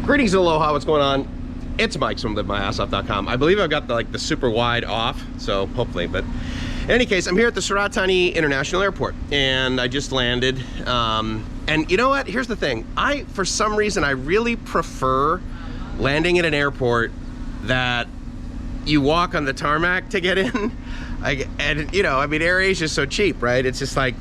Greetings, aloha, what's going on? It's Mike from LiveMyAssOff.com. I believe I've got the super wide off, so hopefully, but in any case, I'm here at the Surat Thani International Airport, and I just landed. And you know what? Here's the thing. For some reason, I really prefer landing at an airport that you walk on the tarmac to get in. And you know, I mean, AirAsia is so cheap, right? It's just like,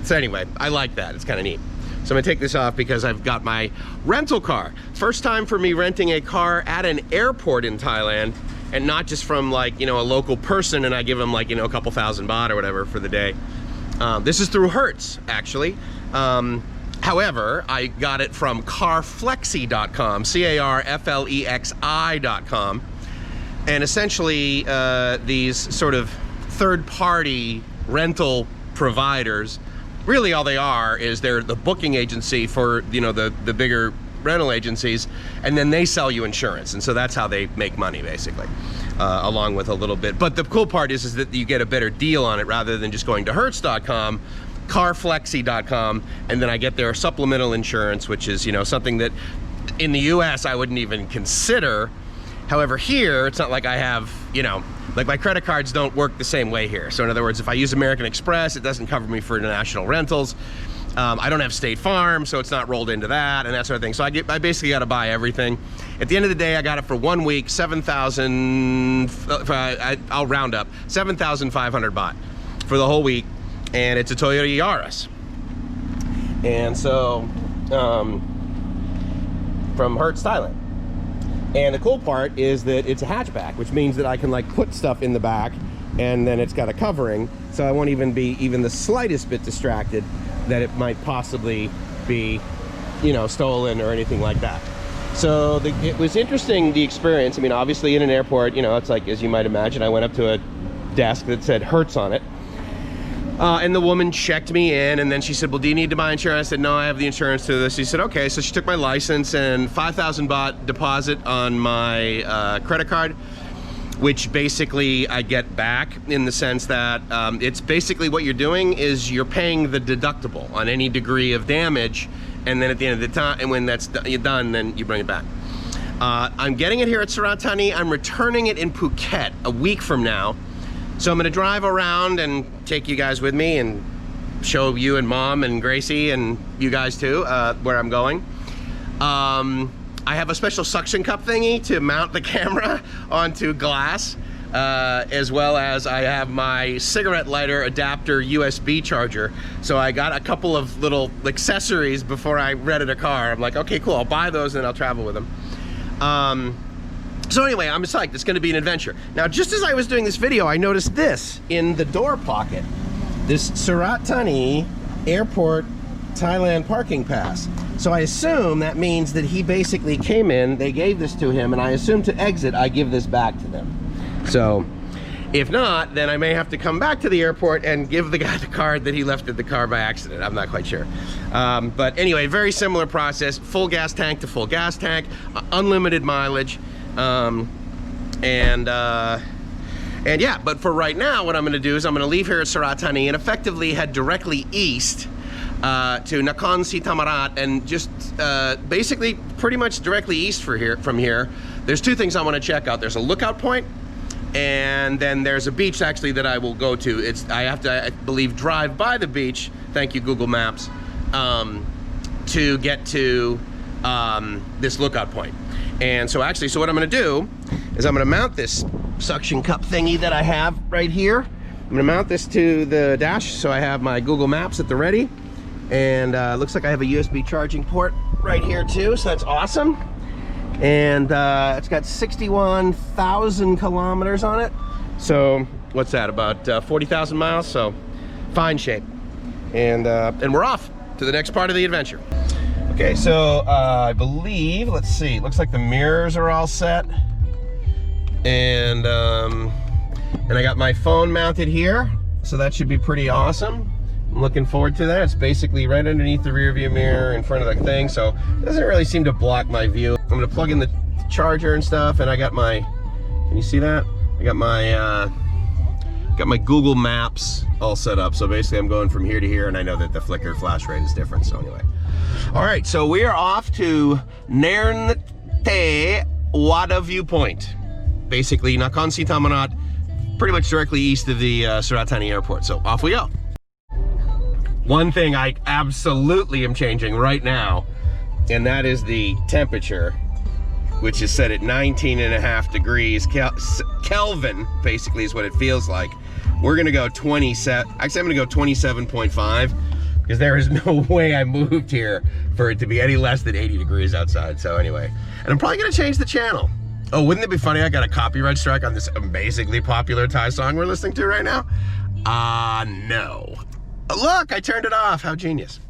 anyway, I like that. It's kind of neat. So I'm gonna take this off because I've got my rental car. First time for me renting a car at an airport in Thailand, and not just from like, you know, a local person and I give them like, you know, a couple thousand baht or whatever for the day. This is through Hertz, actually. However, I got it from carflexi.com, CARFLEXI.com. And essentially, these sort of third-party rental providers, really all they are is they're the booking agency for, you know, the bigger rental agencies, and then they sell you insurance. And so that's how they make money, basically, along with a little bit. But the cool part is that you get a better deal on it rather than just going to Hertz.com, carflexi.com, and then I get their supplemental insurance, which is, you know, something that in the US I wouldn't even consider. However, here, it's not like I have, you know, like my credit cards don't work the same way here. So in other words, if I use American Express, it doesn't cover me for international rentals. I don't have State Farm, so it's not rolled into that and that sort of thing. So I basically got to buy everything. At the end of the day, I got it for 1 week, 7,000, I'll round up, 7,500 baht for the whole week. And it's a Toyota Yaris. And so, from Hertz, Thailand. And the cool part is that it's a hatchback, which means that I can like put stuff in the back, and then it's got a covering, so I won't even be even the slightest bit distracted that it might possibly be, you know, stolen or anything like that. So it was interesting, the experience. I mean, obviously in an airport, you know, it's like, as you might imagine, I went up to a desk that said Hertz on it. And the woman checked me in, and then she said, well, do you need to buy insurance? I said, no, I have the insurance to this. She said, okay. So she took my license and 5,000 baht deposit on my credit card, which basically I get back in the sense that it's basically what you're doing is you're paying the deductible on any degree of damage, and then at the end of the time, and when that's done, then you bring it back. I'm getting it here at Surat Thani. I'm returning it in Phuket a week from now. So I'm gonna drive around and take you guys with me and show you and Mom and Gracie and you guys too where I'm going. I have a special suction cup thingy to mount the camera onto glass, as well as I have my cigarette lighter adapter USB charger. So I got a couple of little accessories before I rented a car. I'm like, okay, cool, I'll buy those and I'll travel with them. So anyway, I'm psyched. It's going to be an adventure. Now, just as I was doing this video, I noticed this in the door pocket. This Surat Thani Airport Thailand parking pass. So I assume that means that he basically came in, they gave this to him, and I assume to exit, I give this back to them. So if not, then I may have to come back to the airport and give the guy the card that he left at the car by accident. I'm not quite sure. But anyway, very similar process. Full gas tank to full gas tank, unlimited mileage. And yeah, but for right now, what I'm going to do is I'm going to leave here at Surat Thani and effectively head directly east to Nahkon Si Thamarat, and just basically pretty much directly east from here. There's two things I want to check out. There's a lookout point, and then there's a beach actually that I will go to. I have to, I believe, drive by the beach. Thank you, Google Maps, to get to this lookout point. And so actually, so what I'm gonna do is I'm gonna mount this suction cup thingy that I have right here. I'm gonna mount this to the dash so I have my Google Maps at the ready. And looks like I have a USB charging port right here too, so that's awesome. And it's got 61,000 kilometers on it. So what's that, about 40,000 miles? So fine shape. And we're off to the next part of the adventure. Okay, so I believe, let's see, looks like the mirrors are all set. And I got my phone mounted here, so that should be pretty awesome. I'm looking forward to that. It's basically right underneath the rear view mirror in front of the thing, so it doesn't really seem to block my view. I'm gonna plug in the charger and stuff, and I got my, can you see that? I got my got my Google Maps all set up. So basically I'm going from here to here, and I know that the flicker flash rate is different, so anyway. All right, so we are off to Nairn Te Wada Viewpoint. Basically, Nahkon Si Thamarat, pretty much directly east of the Surat Thani Airport. So off we go. One thing I absolutely am changing right now, and that is the temperature, which is set at 19.5 degrees Kelvin, basically is what it feels like. We're gonna go 27, actually I'm gonna go 27.5, because there is no way I moved here for it to be any less than 80 degrees outside. So anyway, and I'm probably gonna change the channel. Oh, wouldn't it be funny? I got a copyright strike on this amazingly popular Thai song we're listening to right now. No. Look, I turned it off. How genius.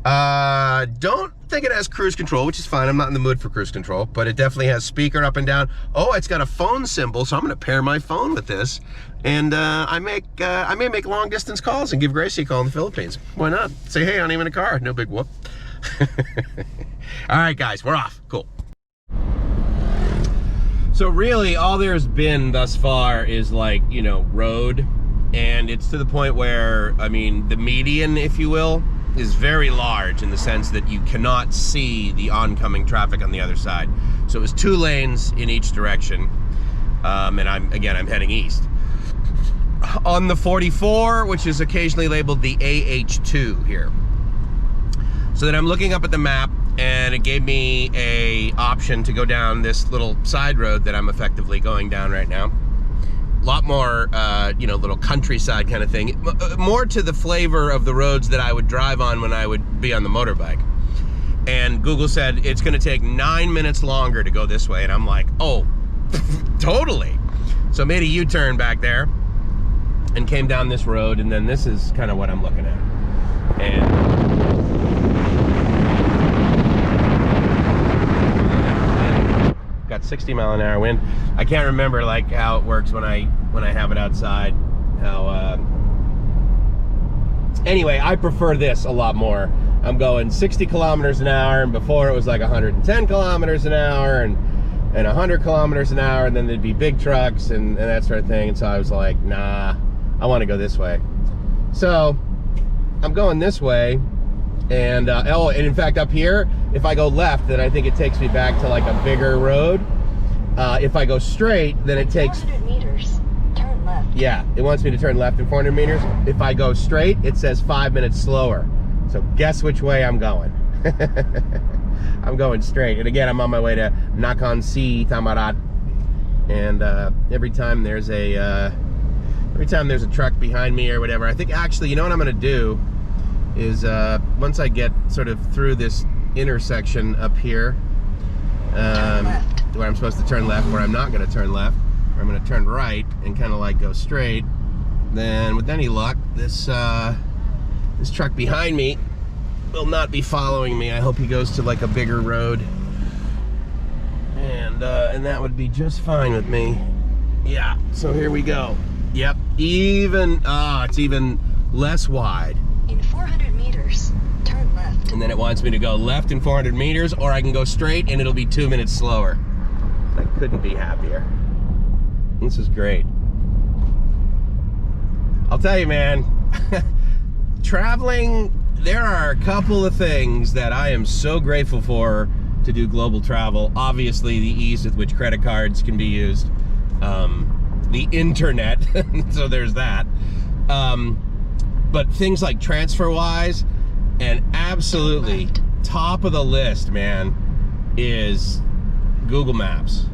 Don't think it has cruise control, which is fine. I'm not in the mood for cruise control, but it definitely has speaker up and down. Oh, it's got a phone symbol, so I'm gonna pair my phone with this. And I may make long distance calls and give Gracie a call in the Philippines. Why not? Say, hey, I'm in a car. No big whoop. All right, guys, we're off. Cool. So really, all there's been thus far is like, you know, road. And it's to the point where, I mean, the median, if you will, is very large in the sense that you cannot see the oncoming traffic on the other side. So it was 2 lanes in each direction. And I'm heading east. On the 44, which is occasionally labeled the AH2 here. So then I'm looking up at the map, and it gave me a option to go down this little side road that I'm effectively going down right now. A lot more, you know, little countryside kind of thing. More to the flavor of the roads that I would drive on when I would be on the motorbike. And Google said it's gonna take 9 minutes longer to go this way. And I'm like, oh, totally. So I made a U-turn back there and came down this road. And then this is kind of what I'm looking at. And got 60-mile-an-hour wind. I can't remember like how it works when I have it outside. How anyway, I prefer this a lot more. I'm going 60 kilometers an hour, and before it was like 110 kilometers an hour and 100 kilometers an hour, and then there'd be big trucks and that sort of thing. And so I was like, nah, I want to go this way. So I'm going this way. And oh, and in fact up here, if I go left, then I think it takes me back to like a bigger road. If I go straight, then it takes 400 meters, turn left. Yeah, it wants me to turn left in 400 meters. If I go straight, it says 5 minutes slower. So guess which way I'm going. I'm going straight. And again, I'm on my way to Nahkon Si Thamarat. And every time there's a truck behind me or whatever, I think actually, you know what I'm gonna do is once I get sort of through this intersection up here, where I'm supposed to turn left, where I'm not going to turn left, where I'm going to turn right and kind of like go straight, then with any luck, this truck behind me will not be following me. I hope he goes to like a bigger road, and that would be just fine with me. Yeah, so here we go. Yep, it's even less wide. In 400 meters, turn left. And then it wants me to go left in 400 meters, or I can go straight and it'll be 2 minutes slower. I couldn't be happier. This is great. I'll tell you, man, traveling, there are a couple of things that I am so grateful for to do global travel. Obviously, the ease with which credit cards can be used. The internet, so there's that. But things like TransferWise, and absolutely top of the list, man, is Google Maps.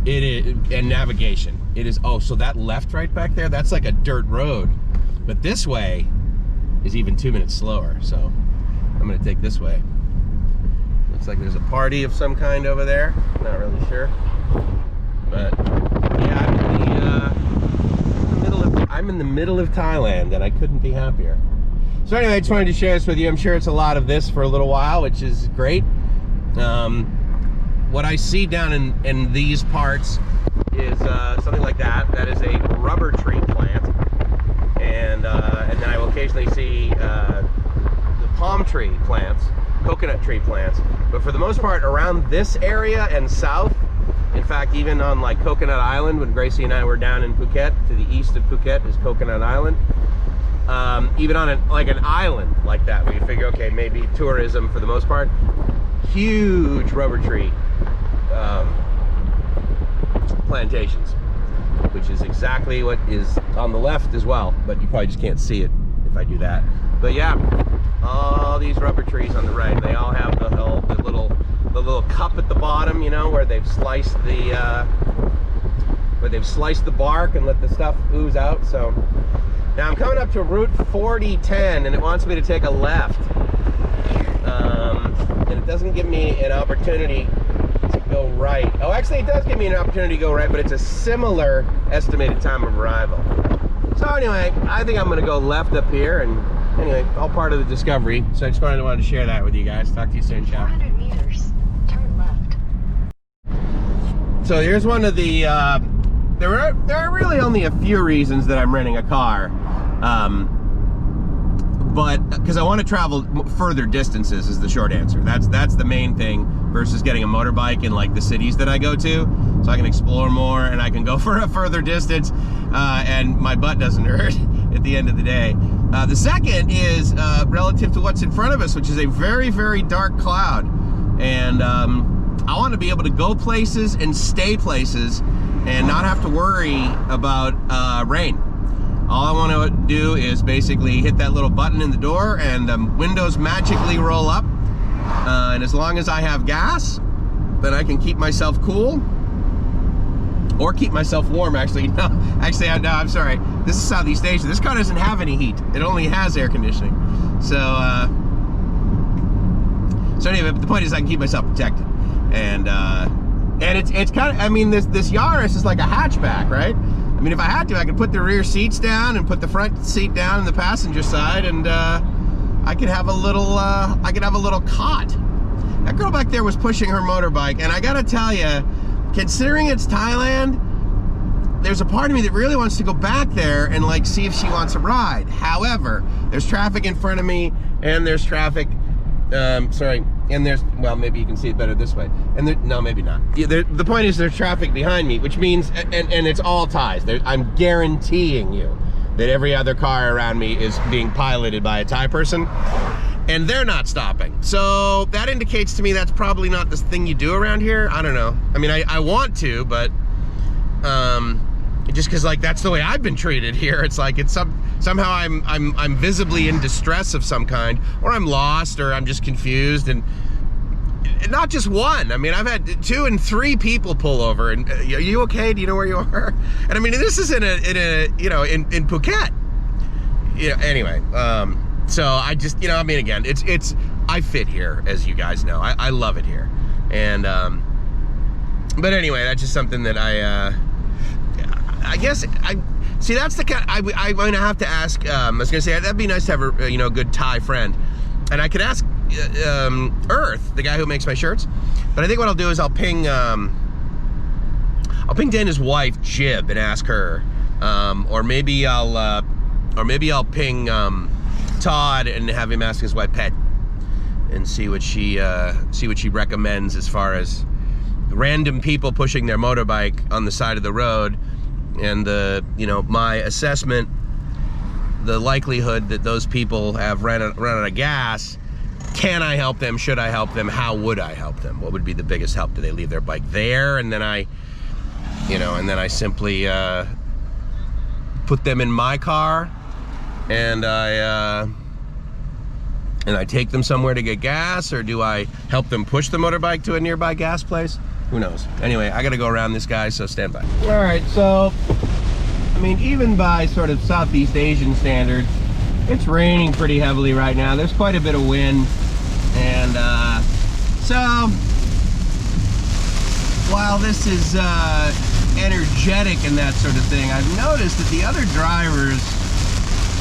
It is, and navigation. It is, oh, so that left right back there, that's like a dirt road. But this way is even 2 minutes slower, so I'm gonna take this way. Looks like there's a party of some kind over there. Not really sure. But yeah, I'm in the middle of Thailand, and I couldn't be happier. So anyway, I just wanted to share this with you. I'm sure it's a lot of this for a little while, which is great. What I see down in these parts is something like that. That is a rubber tree plant, and then I will occasionally see the palm tree plants, coconut tree plants. But for the most part, around this area and south, In fact, even on like Coconut Island, when Gracie and I were down in Phuket, to the east of Phuket is Coconut Island. Even on an island like that, where you figure, okay, maybe tourism for the most part, huge rubber tree plantations, which is exactly what is on the left as well, but you probably just can't see it if I do that. But yeah, all these rubber trees on the right, they all have the little cup at the bottom, you know, where they've sliced the bark and let the stuff ooze out. So now I'm coming up to Route 4010, and it wants me to take a left, and it doesn't give me an opportunity to go right. Oh, actually it does give me an opportunity to go right, but it's a similar estimated time of arrival. So anyway, I think I'm gonna go left up here, and anyway, all part of the discovery. So I just wanted to share that with you guys. Talk to you soon, ciao. 400 meters, turn left. So here's one of the, there are really only a few reasons that I'm renting a car. But because I want to travel further distances is the short answer. That's the main thing versus getting a motorbike in like the cities that I go to, so I can explore more and I can go for a further distance, and my butt doesn't hurt at the end of the day. The second is relative to what's in front of us, which is a very, very dark cloud, and I want to be able to go places and stay places and not have to worry about rain. All I want to do is basically hit that little button in the door and the windows magically roll up. And as long as I have gas, then I can keep myself cool. Or keep myself warm, actually. No, I'm sorry. This is Southeast Asia. This car doesn't have any heat. It only has air conditioning. So anyway, but the point is I can keep myself protected. And it's kind of, I mean, this Yaris is like a hatchback, right? I mean, if I had to, I could put the rear seats down and put the front seat down on the passenger side, and I could have a little cot. That girl back there was pushing her motorbike, and I gotta tell you, considering it's Thailand, there's a part of me that really wants to go back there and like see if she wants a ride. However, there's traffic in front of me, and there's traffic, and there's, well, maybe you can see it better this way. And there, no, maybe not. Yeah, the point is there's traffic behind me, which means, and it's all Thais. I'm guaranteeing you that every other car around me is being piloted by a Thai person, and they're not stopping. So that indicates to me that's probably not the thing you do around here. I don't know. I mean, I want to, but just because like that's the way I've been treated here. It's like it's somehow I'm visibly in distress of some kind, or I'm lost, or I'm just confused, and not just one. I mean, I've had 2 and 3 people pull over, and are you okay? Do you know where you are? And I mean, this is in Phuket. You know, anyway, so I just, you know, I mean, again, I fit here, as you guys know. I love it here, and but anyway, that's just something that I guess see, that's the kind I'm gonna have to ask. I was gonna say that'd be nice to have a good Thai friend, and I could ask Earth, the guy who makes my shirts. But I think what I'll do is I'll ping Dana's wife Jib and ask her, or maybe I'll ping Todd and have him ask his wife Pet and see what she recommends as far as random people pushing their motorbike on the side of the road. And my assessment, the likelihood that those people have run out of gas. Can I help them? Should I help them? How would I help them? What would be the biggest help? Do they leave their bike there, and then I simply put them in my car, and I take them somewhere to get gas, or do I help them push the motorbike to a nearby gas place? Who knows? Anyway, I gotta go around this guy, so stand by. All right, so, I mean, even by sort of Southeast Asian standards, it's raining pretty heavily right now. There's quite a bit of wind, and so, while this is energetic and that sort of thing, I've noticed that the other drivers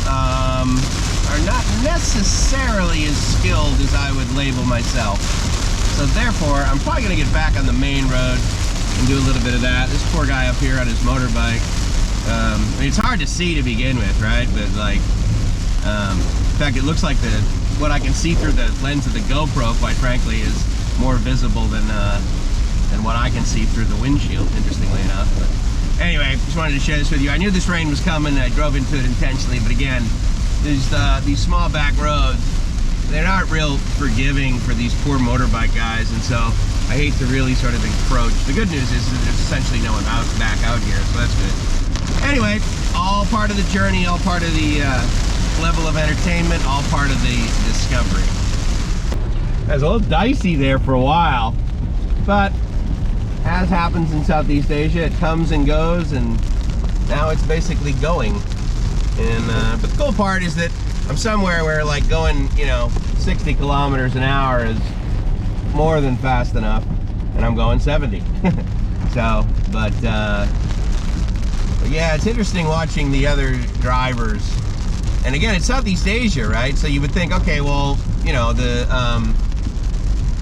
are not necessarily as skilled as I would label myself. So therefore, I'm probably gonna get back on the main road and do a little bit of that. This poor guy up here on his motorbike. I mean, it's hard to see to begin with, right? But like, in fact, it looks like what I can see through the lens of the GoPro, quite frankly, is more visible than than what I can see through the windshield, interestingly enough. But anyway, just wanted to share this with you. I knew this rain was coming. I drove into it intentionally, but again, these small back roads, they're not real forgiving for these poor motorbike guys, and so I hate to really sort of encroach. The good news is that there's essentially no one back out here, so that's good. Anyway, all part of the journey, all part of the level of entertainment, all part of the discovery. It was a little dicey there for a while, but as happens in Southeast Asia, it comes and goes, and now it's basically going. And but the cool part is that I'm somewhere where like going, 60 kilometers an hour is more than fast enough, and I'm going 70. So, but yeah, it's interesting watching the other drivers. And again, it's Southeast Asia, right? So you would think, okay, well,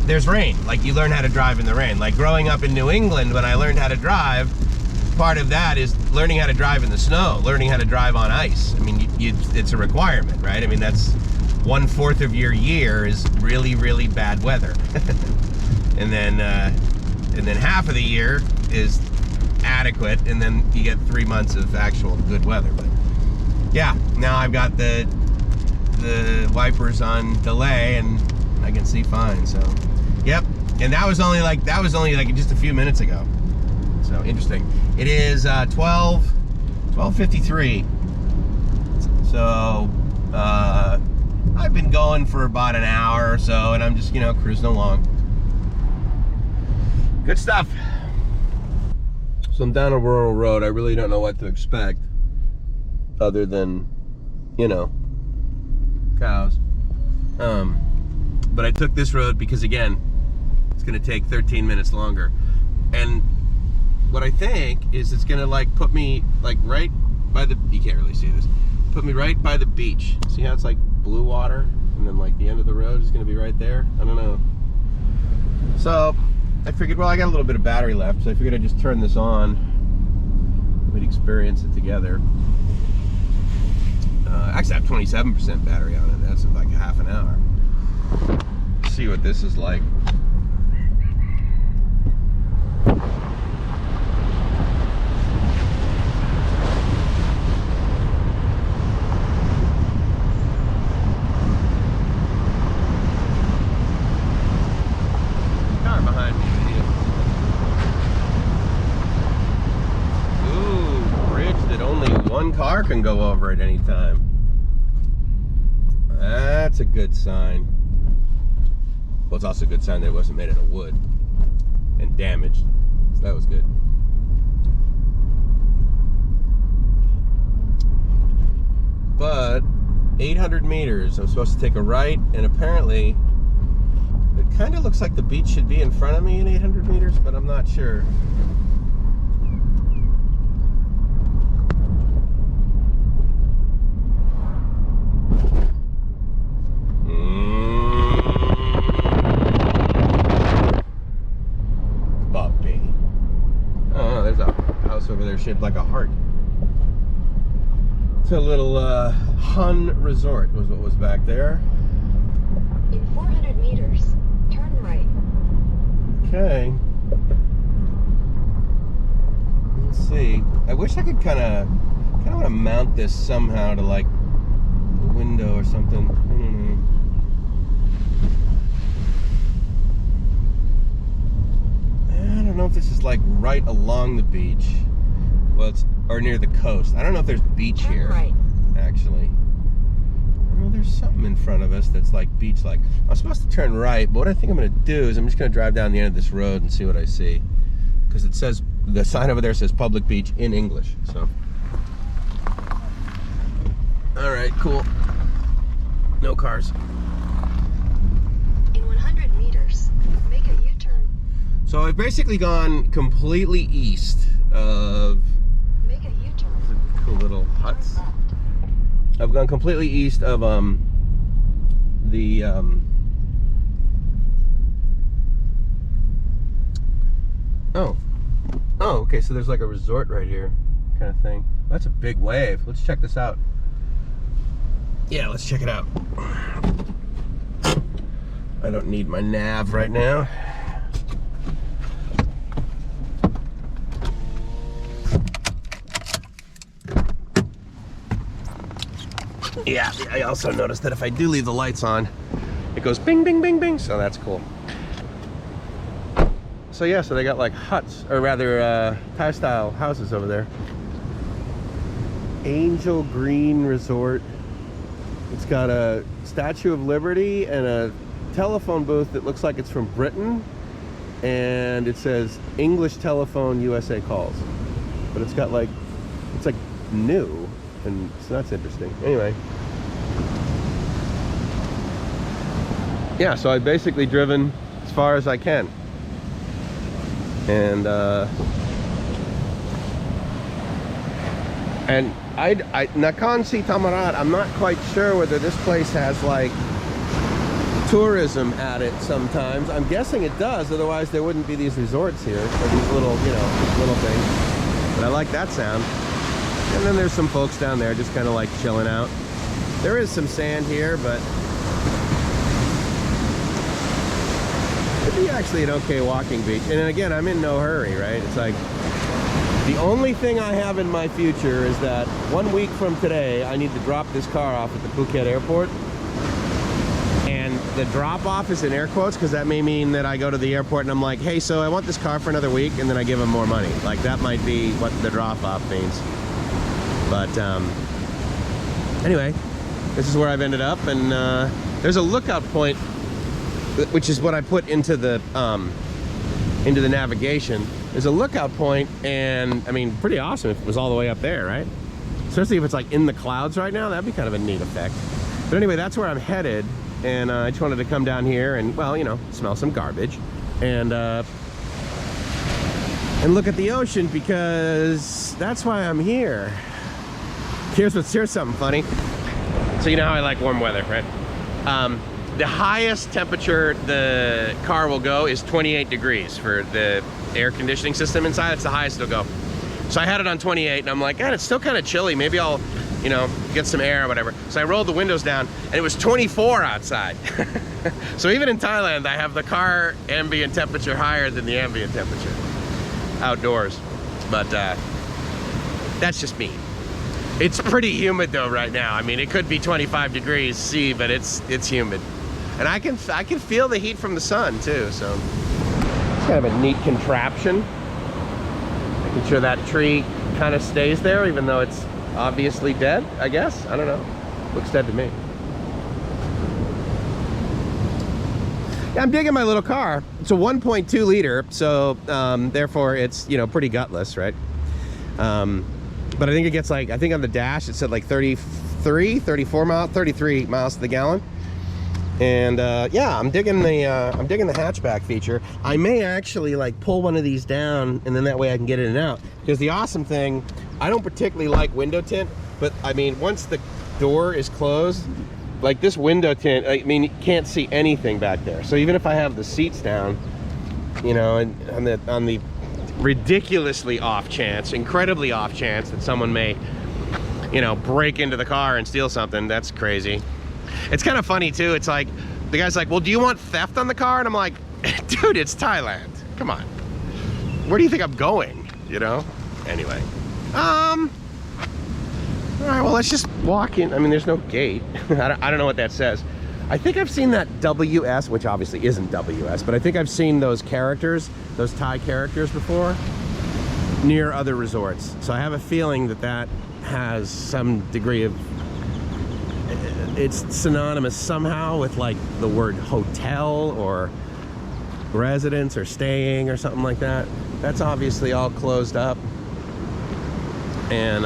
there's rain. Like, you learn how to drive in the rain. Like growing up in New England, when I learned how to drive, part of that is learning how to drive in the snow, learning how to drive on ice. I mean, it's a requirement, right? I mean, that's 1/4 of your year is really, really bad weather. and then half of the year is adequate, and then you get 3 months of actual good weather. But yeah, now I've got the wipers on delay, and I can see fine. So, yep. And that was only like just a few minutes ago. So interesting. It is 12:53. So I've been going for about an hour or so, and I'm just cruising along. Good stuff. So I'm down a rural road. I really don't know what to expect, other than cows. But I took this road because, again, it's going to take 13 minutes longer. And what I think is it's going to like put me like right by the, you can't really see this, put me right by the beach. See how it's like blue water, and then like the end of the road is going to be right there? I don't know. So I figured, well, I got a little bit of battery left, so I figured I'd just turn this on. We'd experience it together. Actually, I have 27% battery on it. That's like a half an hour. See what this is like. Car behind me, idiot. Ooh, bridge that only one car can go over at any time. That's a good sign. Well, it's also a good sign that it wasn't made out of wood and damaged. So that was good. But 800 meters, I'm supposed to take a right, and apparently it kind of looks like the beach should be in front of me in 800 meters, but I'm not sure. Over there shaped like a heart. It's a little Hun resort was what was back there. In 400 meters, turn right. Okay. Let's see. I wish I could kind of want to mount this somehow to like a window or something. I don't know. I don't know if this is like right along the beach. Well, it's or near the coast. I don't know if there's beach Turn here. Right. Actually, oh, there's something in front of us that's like beach-like. I'm supposed to turn right, but what I think I'm going to do is I'm just going to drive down the end of this road and see what I see, because it says the sign over there says public beach in English. So, all right, cool. No cars. In 100 meters, make a U-turn. So I've basically gone completely east of. Make a U-turn. Cool little huts. I've gone completely east of oh, okay, so there's like a resort right here kind of thing. That's a big wave. Let's check this out. Yeah, let's check it out. I don't need my nav right now. Yeah, I also noticed that if I do leave the lights on, it goes bing, bing, bing, bing, so that's cool. So yeah, so they got like huts, or rather Thai-style houses over there. Angel Green Resort. It's got a Statue of Liberty and a telephone booth that looks like it's from Britain, and it says English telephone USA calls, but it's got like, it's like new, and so that's interesting. Anyway, yeah, so I've basically driven as far as I can, and Nahkon Si Thamarat, I'm not quite sure whether this place has like tourism at it sometimes. I'm guessing it does, otherwise there wouldn't be these resorts here, or these little, you know, little things. But I like that sound. And then there's some folks down there just kind of like chilling out. There is some sand here, but it'd be actually an okay walking beach. And again, I'm in no hurry, right? It's like, the only thing I have in my future is that 1 week from today, I need to drop this car off at the Phuket airport. And the drop off is in air quotes, because that may mean that I go to the airport and I'm like, hey, so I want this car for another week, and then I give them more money. Like, that might be what the drop off means. But anyway, this is where I've ended up, and there's a lookout point, which is what I put into the navigation. There's a lookout point, and I mean, pretty awesome if it was all the way up there, right? Especially if it's like in the clouds right now, that'd be kind of a neat effect. But anyway, that's where I'm headed, and I just wanted to come down here and, well, you know, smell some garbage and look at the ocean, because that's why I'm here. Here's something funny. So you know how I like warm weather, right? The highest temperature the car will go is 28 degrees for the air conditioning system inside. That's the highest it'll go. So I had it on 28, and I'm like, God, it's still kind of chilly. Maybe I'll, you know, get some air or whatever. So I rolled the windows down, and it was 24 outside. So even in Thailand, I have the car ambient temperature higher than the ambient temperature outdoors. But that's just me. It's pretty humid though right now. I mean, it could be 25 degrees C, but it's humid. And I can feel the heat from the sun too, so it's kind of a neat contraption. Making sure that tree kind of stays there, even though it's obviously dead, I guess. I don't know. Looks dead to me. Yeah, I'm digging my little car. It's a 1.2 liter, so therefore it's, you know, pretty gutless, right? But I think it gets like, I think on the dash it said like 34 miles, 33 miles to the gallon. And yeah, I'm digging the hatchback feature. I may actually like pull one of these down, and then that way I can get in and out. Because the awesome thing, I don't particularly like window tint, but I mean, once the door is closed, like this window tint, I mean, you can't see anything back there. So even if I have the seats down, you know, and on the ridiculously off chance, incredibly off chance that someone may, you know, break into the car and steal something, that's crazy. It's kind of funny too. It's like, the guy's like, well, do you want theft on the car? And I'm like, dude, it's Thailand. Come on. Where do you think I'm going? You know? Anyway. All right, well, let's just walk in. I mean, there's no gate. I don't know what that says. I think I've seen that WS, which obviously isn't WS, but I think I've seen those characters, those Thai characters before, near other resorts. So I have a feeling that that has some degree of, it's synonymous somehow with like the word hotel or residence or staying or something like that. That's obviously all closed up. And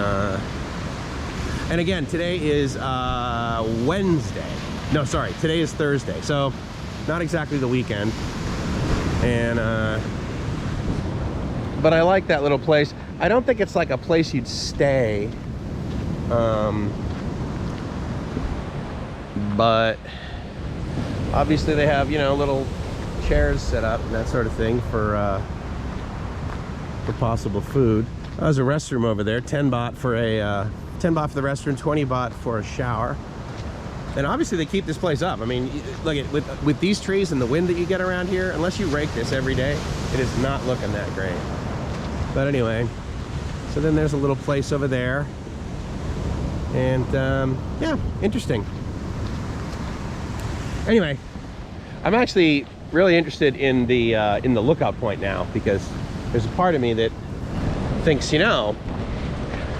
again, today is Wednesday. No, sorry, today is Thursday. So not exactly the weekend. And but I like that little place. I don't think it's like a place you'd stay. But obviously they have, you know, little chairs set up and that sort of thing for possible food. There's a restroom over there. 10 baht for a 10 baht for the restroom, 20 baht for a shower. And obviously they keep this place up. I mean, look at with these trees and the wind that you get around here, unless you rake this every day, it is not looking that great. But anyway, so then there's a little place over there. And yeah, interesting. Anyway, I'm actually really interested in the lookout point now, because there's a part of me that thinks, you know,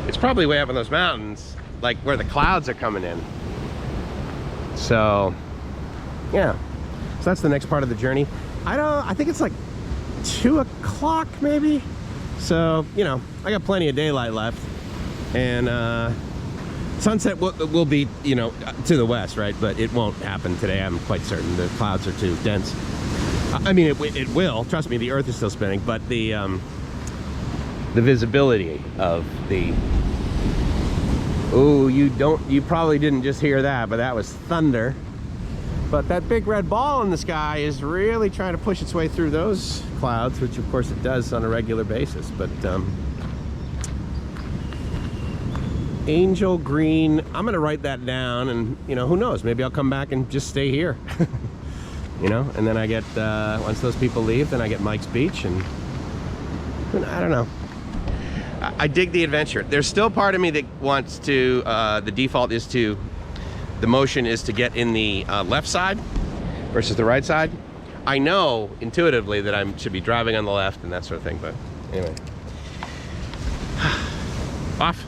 it's probably way up in those mountains, like where the clouds are coming in. So yeah, so that's the next part of the journey. I think it's like 2 o'clock maybe. So, you know, I got plenty of daylight left, and sunset will be, you know, to the west, right? But it won't happen today, I'm quite certain. The clouds are too dense. I mean, it will, trust me, the earth is still spinning, but the visibility of the, oh, you probably didn't just hear that, but that was thunder. But that big red ball in the sky is really trying to push its way through those clouds, which of course it does on a regular basis. But Angel Green, I'm gonna write that down, and you know, who knows, maybe I'll come back and just stay here. You know, and then I get once those people leave, then I get Mike's Beach, and I don't know. I dig the adventure. There's still part of me that wants to, the default is to, the motion is to get in the left side versus the right side. I know intuitively that I should be driving on the left and that sort of thing, but anyway. Off.